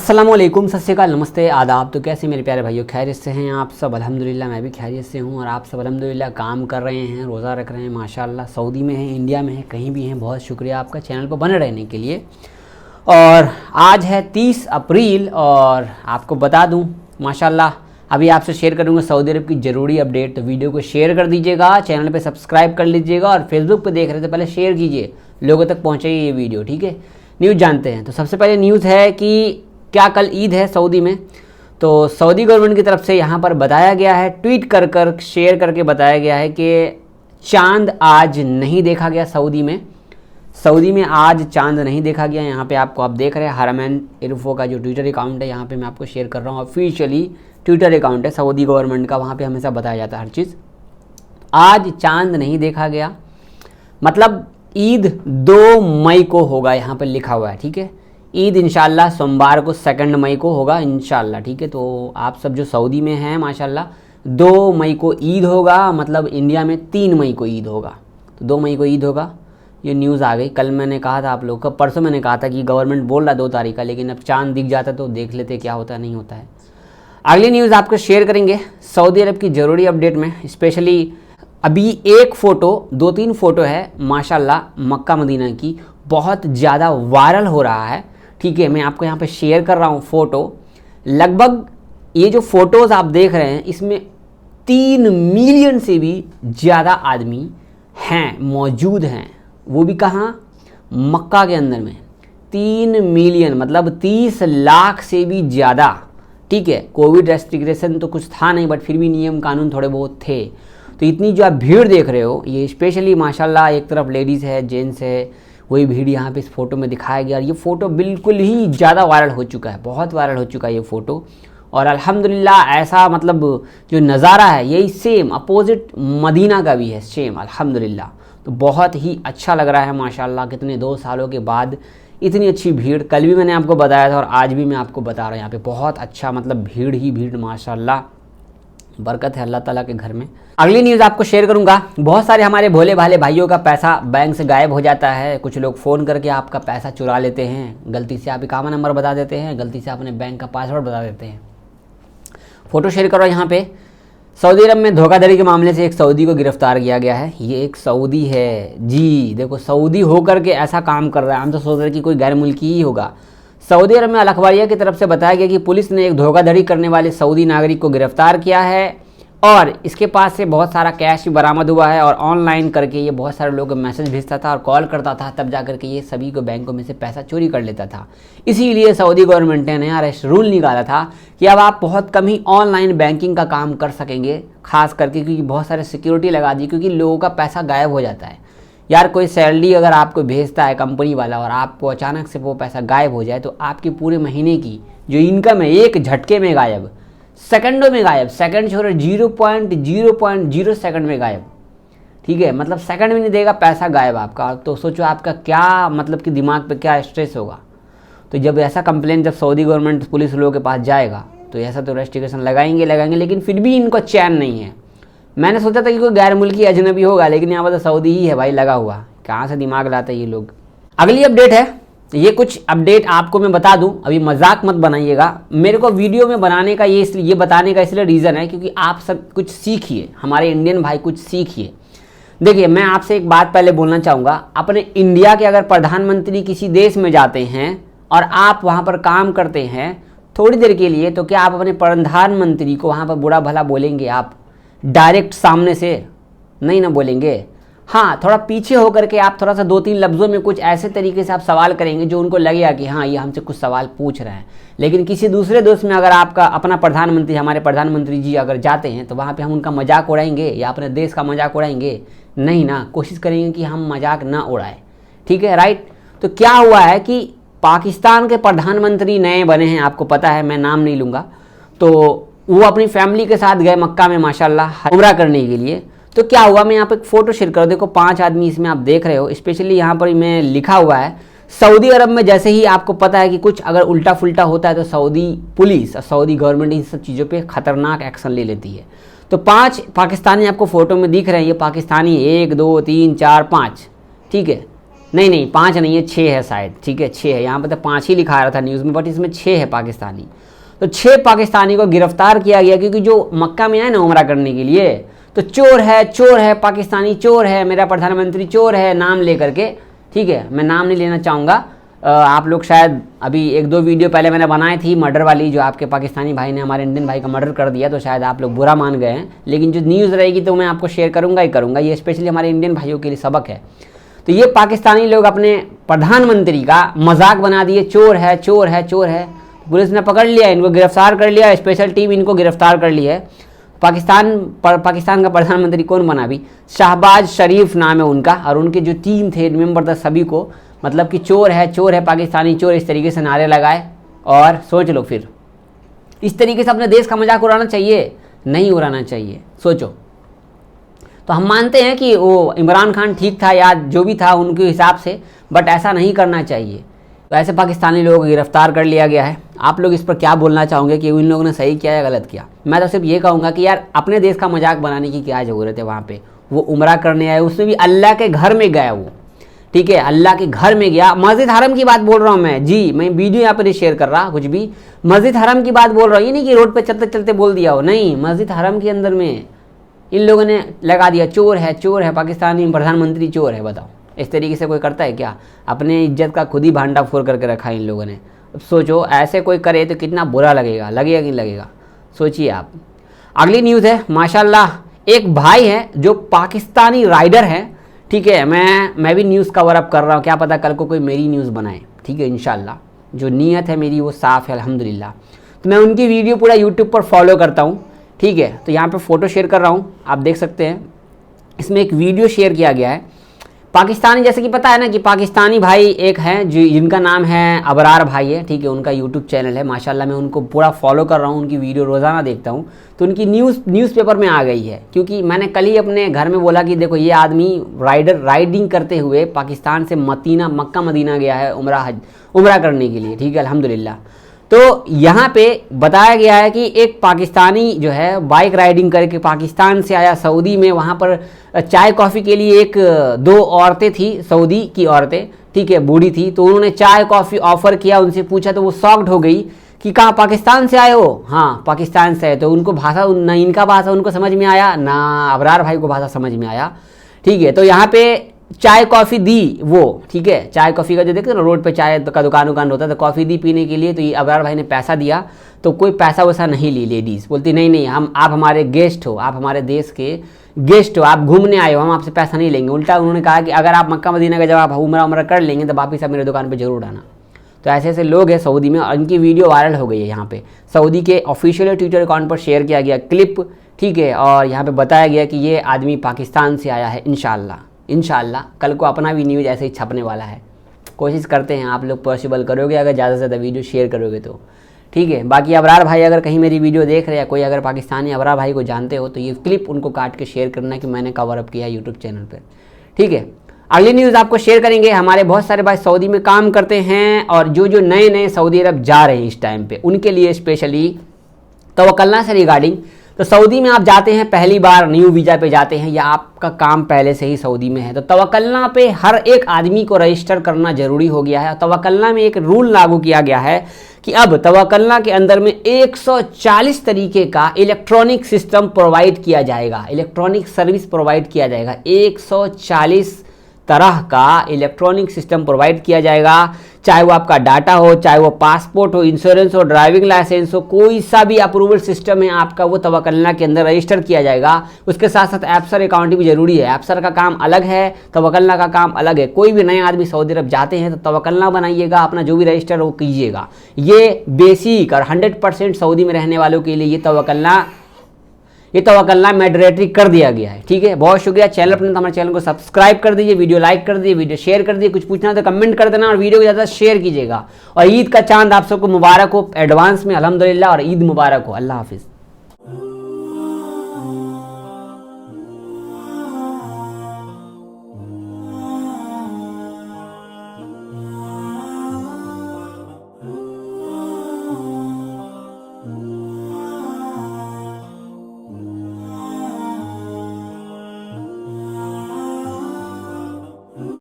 अस्सलामुअलैकुम, सत श्री अकाल, नमस्ते, आदाब। तो कैसे मेरे प्यारे भाइयों, खैरियत से हैं आप सब? अल्हम्दुलिल्लाह मैं भी खैरियत से हूँ और आप सब अल्हम्दुलिल्लाह काम कर रहे हैं, रोज़ा रख रहे हैं माशाल्लाह। सऊदी में हैं, इंडिया में हैं, कहीं भी हैं, बहुत शुक्रिया आपका चैनल पर बने रहने के लिए। और आज है 30 अप्रैल और आपको बता दूँ माशाल्लाह अभी आपसे शेयर करूँगा सऊदी अरब की ज़रूरी अपडेट। तो वीडियो को शेयर कर दीजिएगा, चैनल पर सब्सक्राइब कर लीजिएगा और फेसबुक पर देख रहे थे पहले शेयर कीजिए, लोगों तक पहुँचे ये वीडियो, ठीक है। न्यूज़ जानते हैं। तो सबसे पहले न्यूज़ है कि क्या कल ईद है सऊदी में। तो सऊदी गवर्नमेंट की तरफ से यहाँ पर बताया गया है, ट्वीट कर शेयर करके बताया गया है कि चांद आज नहीं देखा गया सऊदी में आज चांद नहीं देखा गया। यहाँ पे आपको आप देख रहे हैं हरमैन इरफो का जो ट्विटर अकाउंट है, यहाँ पे मैं आपको शेयर कर रहा हूँ, ऑफिशियली ट्विटर अकाउंट है सऊदी गवर्नमेंट का, वहाँ पे हमेशा बताया जाता है हर चीज़। आज चांद नहीं देखा गया, मतलब ईद 2 मई को होगा, यहाँ पर लिखा हुआ है, ठीक है। ईद इंशाल्लाह सोमवार को 2 मई को होगा इंशाल्लाह, ठीक है। तो आप सब जो सऊदी में हैं माशाल्लाह 2 मई को ईद होगा, मतलब इंडिया में 3 मई को ईद होगा। तो 2 मई को ईद होगा, ये न्यूज़ आ गई। कल मैंने कहा था आप लोग को, परसों मैंने कहा था कि गवर्नमेंट बोल रहा 2 तारीख का, लेकिन अब चांद दिख जाता तो देख लेते क्या होता है नहीं होता है। अगली न्यूज़ आपको शेयर करेंगे सऊदी अरब की ज़रूरी अपडेट में। स्पेशली अभी एक फ़ोटो, 2-3 फ़ोटो है माशाल्लाह मक्का मदीना की, बहुत ज़्यादा वायरल हो रहा है, ठीक है। मैं आपको यहाँ पे शेयर कर रहा हूँ फ़ोटो। लगभग ये जो फ़ोटोज़ आप देख रहे हैं इसमें 3 मिलियन से भी ज़्यादा आदमी हैं, मौजूद हैं। वो भी कहाँ? मक्का के अंदर में 3 मिलियन, मतलब 30 लाख से भी ज़्यादा, ठीक है। कोविड रेस्ट्रिक्शन तो कुछ था नहीं, बट फिर भी नियम कानून थोड़े बहुत थे। तो इतनी जो आप भीड़ देख रहे हो, ये स्पेशली माशाल्लाह एक तरफ लेडीज़ है, जेंट्स है, वही भीड़ यहाँ पे इस फोटो में दिखाया गया। और ये फ़ोटो बिल्कुल ही ज़्यादा वायरल हो चुका है, बहुत वायरल हो चुका है ये फ़ोटो। और अल्हम्दुलिल्लाह ऐसा मतलब जो नज़ारा है यही सेम अपोजिट मदीना का भी है, सेम अल्हम्दुलिल्लाह। तो बहुत ही अच्छा लग रहा है माशाल्लाह, कितने 2 सालों के बाद इतनी अच्छी भीड़। कल भी मैंने आपको बताया था और आज भी मैं आपको बता रहा हूँ, यहाँ पे बहुत अच्छा मतलब भीड़ ही भीड़ माशाल्लाह, बरकत है अल्लाह ताला के घर में। अगली न्यूज़ आपको शेयर करूंगा। बहुत सारे हमारे भोले भाले भाइयों का पैसा बैंक से गायब हो जाता है। कुछ लोग फ़ोन करके आपका पैसा चुरा लेते हैं, गलती से आप अकाउंट नंबर बता देते हैं, गलती से अपने बैंक का पासवर्ड बता देते हैं। फ़ोटो शेयर करो यहाँ पे। सऊदी अरब में धोखाधड़ी के मामले से एक सऊदी को गिरफ्तार किया गया है। ये एक सऊदी है जी, देखो सऊदी होकर के ऐसा काम कर रहा है। हम तो सोच रहे कि कोई गैर मुल्की ही होगा। सऊदी अरब में अल अखबारिया की तरफ से बताया गया कि पुलिस ने एक धोखाधड़ी करने वाले सऊदी नागरिक को गिरफ्तार किया है और इसके पास से बहुत सारा कैश भी बरामद हुआ है। और ऑनलाइन करके ये बहुत सारे लोगों को मैसेज भेजता था और कॉल करता था, तब जा करके ये सभी को बैंकों में से पैसा चोरी कर लेता था। इसीलिए सऊदी गवर्नमेंट ने नया रूल निकाला था कि अब आप बहुत कम ही ऑनलाइन बैंकिंग का काम कर सकेंगे, खास करके क्योंकि बहुत सारे सिक्योरिटी लगा दी, क्योंकि लोगों का पैसा गायब हो जाता है। यार कोई सैलरी अगर आपको भेजता है कंपनी वाला और आपको अचानक से वो पैसा गायब हो जाए तो आपकी पूरे महीने की जो इनकम है एक झटके में गायब, सेकंडों में गायब। सेकंड छोड़ो, 0.0 सेकंड में गायब, ठीक है। मतलब सेकंड में नहीं देगा, पैसा गायब आपका। तो सोचो आपका क्या मतलब कि दिमाग पे क्या स्ट्रेस होगा। तो जब ऐसा कंप्लेन जब सऊदी गवर्नमेंट पुलिस लोगों के पास जाएगा तो ऐसा तो रेस्ट्रिक्शन लगाएंगे, लेकिन फिर भी इनको चैन नहीं है। मैंने सोचा था कि कोई गैर मुल्की अजनबी होगा, लेकिन यहाँ पर तो सऊदी ही है भाई लगा हुआ। कहाँ से दिमाग लाते हैं ये लोग। अगली अपडेट है, ये कुछ अपडेट आपको मैं बता दूं, अभी मजाक मत बनाइएगा। मेरे को वीडियो में बनाने का ये बताने का इसलिए रीज़न है क्योंकि आप सब कुछ सीखिए, हमारे इंडियन भाई कुछ सीखिए। देखिए मैं आपसे एक बात पहले बोलना चाहूँगा, अपने इंडिया के अगर प्रधानमंत्री किसी देश में जाते हैं और आप वहाँ पर काम करते हैं थोड़ी देर के लिए, तो क्या आप अपने प्रधानमंत्री को वहाँ पर बुरा भला बोलेंगे? आप डायरेक्ट सामने से नहीं ना बोलेंगे। हाँ, थोड़ा पीछे होकर के आप थोड़ा सा 2-3 लफ्ज़ों में कुछ ऐसे तरीके से आप सवाल करेंगे जो उनको लगेगा कि हाँ ये हमसे कुछ सवाल पूछ रहे हैं। लेकिन किसी दूसरे देश में अगर आपका अपना प्रधानमंत्री, हमारे प्रधानमंत्री जी अगर जाते हैं तो वहाँ पे हम उनका मजाक उड़ाएंगे या अपने देश का मजाक उड़ाएंगे? नहीं ना, कोशिश करेंगे कि हम मजाक ना उड़ाएं, ठीक है, राइट। तो क्या हुआ है कि पाकिस्तान के प्रधानमंत्री नए बने हैं, आपको पता है, मैं नाम नहीं लूँगा। तो वो अपनी फैमिली के साथ गए मक्का में माशाल्लाह उम्रा करने के लिए। तो क्या हुआ, मैं यहाँ पे एक फ़ोटो शेयर कर, देखो 5 आदमी इसमें आप देख रहे हो। स्पेशली यहाँ पर मैं लिखा हुआ है सऊदी अरब में जैसे ही आपको पता है कि कुछ अगर उल्टा फुल्टा होता है तो सऊदी पुलिस और सऊदी गवर्नमेंट इन सब चीज़ों पे खतरनाक एक्शन ले लेती है। तो 5 पाकिस्तानी आपको फ़ोटो में दिख रहे हैं, ये पाकिस्तानी 1 2 3 4 5, ठीक है। नहीं नहीं 5 नहीं है, 6 है शायद, ठीक है 6 है, यहाँ पर तो 5 ही लिखा रहा था न्यूज़ में, बट इसमें 6 है पाकिस्तानी। तो 6 पाकिस्तानी को गिरफ्तार किया गया, क्योंकि जो मक्का में आए ना उमरा करने के लिए, तो चोर है पाकिस्तानी चोर है, मेरा प्रधानमंत्री चोर है नाम लेकर के, ठीक है, मैं नाम नहीं लेना चाहूँगा। आप लोग शायद अभी 1-2 वीडियो पहले मैंने बनाई थी मर्डर वाली, जो आपके पाकिस्तानी भाई ने हमारे इंडियन भाई का मर्डर कर दिया, तो शायद आप लोग बुरा मान गए हैं, लेकिन जो न्यूज़ रहेगी तो मैं आपको शेयर करूँगा ही करूँगा, ये स्पेशली हमारे इंडियन भाइयों के लिए सबक है। तो ये पाकिस्तानी लोग अपने प्रधानमंत्री का मजाक बना दिए, चोर है चोर है चोर है। पुलिस ने पकड़ लिया, इनको गिरफ्तार कर लिया, स्पेशल टीम इनको गिरफ्तार कर ली है। पाकिस्तान का प्रधानमंत्री कौन बना अभी, शहबाज शरीफ नाम है उनका, और उनके जो टीम थे मेंबर था सभी को, मतलब कि चोर है पाकिस्तानी चोर, इस तरीके से नारे लगाए। और सोच लो फिर, इस तरीके से अपने देश का मजाक उड़ाना चाहिए? नहीं उड़ाना चाहिए। सोचो, तो हम मानते हैं कि वो इमरान खान ठीक था या जो भी था उनके हिसाब से, बट ऐसा नहीं करना चाहिए। तो ऐसे पाकिस्तानी लोगों को गिरफ्तार कर लिया गया है। आप लोग इस पर क्या बोलना चाहोगे कि उन लोगों ने सही किया या गलत किया? मैं तो सिर्फ ये कहूँगा कि यार अपने देश का मजाक बनाने की क्या ज़रूरत है। वहाँ पे वो उमरा करने आए, उसमें भी अल्लाह के घर में गया वो, ठीक है, अल्लाह के घर में गया। मस्जिद हरम की बात बोल रहा हूँ मैं जी, मैं वीडियो यहाँ पर नहीं शेयर कर रहा कुछ भी, मस्जिद हरम की बात बोल रहा हूँ। ये नहीं कि रोड पर चलते चलते बोल दिया हो, नहीं, मस्जिद हरम के अंदर में इन लोगों ने लगा दिया चोर है पाकिस्तानी प्रधानमंत्री चोर है। बताओ, इस तरीके से कोई करता है क्या? अपने इज्जत का खुद ही भांडा फोड़ करके रखा है इन लोगों ने। अब सोचो ऐसे कोई करे तो कितना बुरा लगेगा कि नहीं लगेगा? सोचिए आप। अगली न्यूज़ है, माशाल्लाह एक भाई है जो पाकिस्तानी राइडर है, ठीक है, मैं भी न्यूज़ कवर अप कर रहा हूँ, क्या पता कल को कोई मेरी न्यूज़ बनाए, ठीक है, इंशाल्लाह जो नीयत है मेरी वो साफ़ है अल्हम्दुलिल्लाह। तो मैं उनकी वीडियो पूरा यूट्यूब पर फॉलो करता हूँ, ठीक है। तो यहाँ पे फ़ोटो शेयर कर रहा हूँ, आप देख सकते हैं, इसमें एक वीडियो शेयर किया गया है। पाकिस्तानी, जैसे कि पता है ना कि पाकिस्तानी भाई एक हैं जिनका नाम है अबरार भाई है, ठीक है, उनका यूट्यूब चैनल है, माशाल्लाह मैं उनको पूरा फॉलो कर रहा हूँ, उनकी वीडियो रोज़ाना देखता हूँ। तो उनकी न्यूज़पेपर में आ गई है, क्योंकि मैंने कल ही अपने घर में बोला कि देखो ये आदमी राइडिंग करते हुए पाकिस्तान से मक्का मदीना गया है उमरा करने के लिए, ठीक है, अल्हम्दुलिल्लाह। तो यहाँ पे बताया गया है कि एक पाकिस्तानी जो है बाइक राइडिंग करके पाकिस्तान से आया सऊदी में, वहाँ पर चाय कॉफ़ी के लिए 1-2 औरतें थी, सऊदी की औरतें, ठीक है, बूढ़ी थी, तो उन्होंने चाय कॉफ़ी ऑफ़र किया, उनसे पूछा तो वो शॉक्ड हो गई कि कहाँ पाकिस्तान से आए हो? हाँ पाकिस्तान से आए। तो उनको भाषा, ना इनका भाषा उनको समझ में आया, ना अबरार भाई को भाषा समझ में आया, ठीक है। तो यहाँ पे चाय कॉफ़ी दी वो, ठीक है, चाय कॉफ़ी का जो देखते हो ना रोड पे चाय का दुकान होता है, तो कॉफ़ी दी पीने के लिए। तो ये अबरार भाई ने पैसा दिया, तो कोई पैसा वैसा नहीं ली लेडीज़, बोलती नहीं आप हमारे गेस्ट हो, आप हमारे देश के गेस्ट हो, आप घूमने आए हो, हम आपसे पैसा नहीं लेंगे। उल्टा उन्होंने कहा कि अगर आप मक्का मदीना का जब आप उमरा कर लेंगे तो वापिस आप मेरे दुकान पर जरूर आना। तो ऐसे ऐसे लोग हैं सऊदी में, और इनकी वीडियो वायरल हो गई है। यहाँ पे सऊदी के ऑफिशियल ट्विटर अकाउंट पर शेयर किया गया क्लिप, ठीक है, और यहाँ पे बताया गया कि ये आदमी पाकिस्तान से आया है। इंशाल्लाह कल को अपना भी न्यूज़ ऐसे ही छपने वाला है। कोशिश करते हैं, आप लोग पॉसिबल करोगे अगर ज़्यादा से ज़्यादा वीडियो शेयर करोगे तो, ठीक है। बाकी अबरार भाई अगर कहीं मेरी वीडियो देख रहे हैं, कोई अगर पाकिस्तानी अबरार भाई को जानते हो तो ये क्लिप उनको काट के शेयर करना कि मैंने कवर अप किया यूट्यूब चैनल पर, ठीक है। अगली न्यूज़ आपको शेयर करेंगे। हमारे बहुत सारे भाई सऊदी में काम करते हैं, और जो नए सऊदी अरब जा रहे हैं इस टाइम पे, उनके लिए स्पेशली तवक्कलना से रिगार्डिंग। तो सऊदी में आप जाते हैं पहली बार, न्यू वीज़ा पे जाते हैं, या आपका काम पहले से ही सऊदी में है, तो तवक्कलना पे हर एक आदमी को रजिस्टर करना ज़रूरी हो गया है। तवक्कलना में एक रूल लागू किया गया है कि अब तवक्कलना के अंदर में 140 तरीके का इलेक्ट्रॉनिक सिस्टम प्रोवाइड किया जाएगा, इलेक्ट्रॉनिक सर्विस प्रोवाइड किया जाएगा। 140 तरह का इलेक्ट्रॉनिक सिस्टम प्रोवाइड किया जाएगा, चाहे वो आपका डाटा हो, चाहे वो पासपोर्ट हो, इंश्योरेंस हो, ड्राइविंग लाइसेंस हो, कोई सा भी अप्रूवल सिस्टम है आपका, वो तवक्कलना के अंदर रजिस्टर किया जाएगा। उसके साथ साथ एफसर अकाउंट भी जरूरी है। एफसर का काम अलग है, तवक्कलना का काम अलग है। कोई भी नए आदमी सऊदी अरब जाते हैं तो तवक्कलना बनाइएगा, अपना जो भी रजिस्टर वो कीजिएगा। ये बेसिक और 100% सऊदी में रहने वालों के लिए ये तवक्कलना मैंडेटरी कर दिया गया है, ठीक है। बहुत शुक्रिया। चैनल पर हमारे चैनल को सब्सक्राइब कर दीजिए, वीडियो लाइक कर दीजिए, वीडियो शेयर कर दीजिए, कुछ पूछना तो कमेंट कर देना, और वीडियो को ज़्यादा शेयर कीजिएगा। और ईद का चांद आप सबको मुबारक हो एडवांस में, अल्हम्दुलिल्लाह, और ईद मुबारक हो। अल्लाह हाफिज़।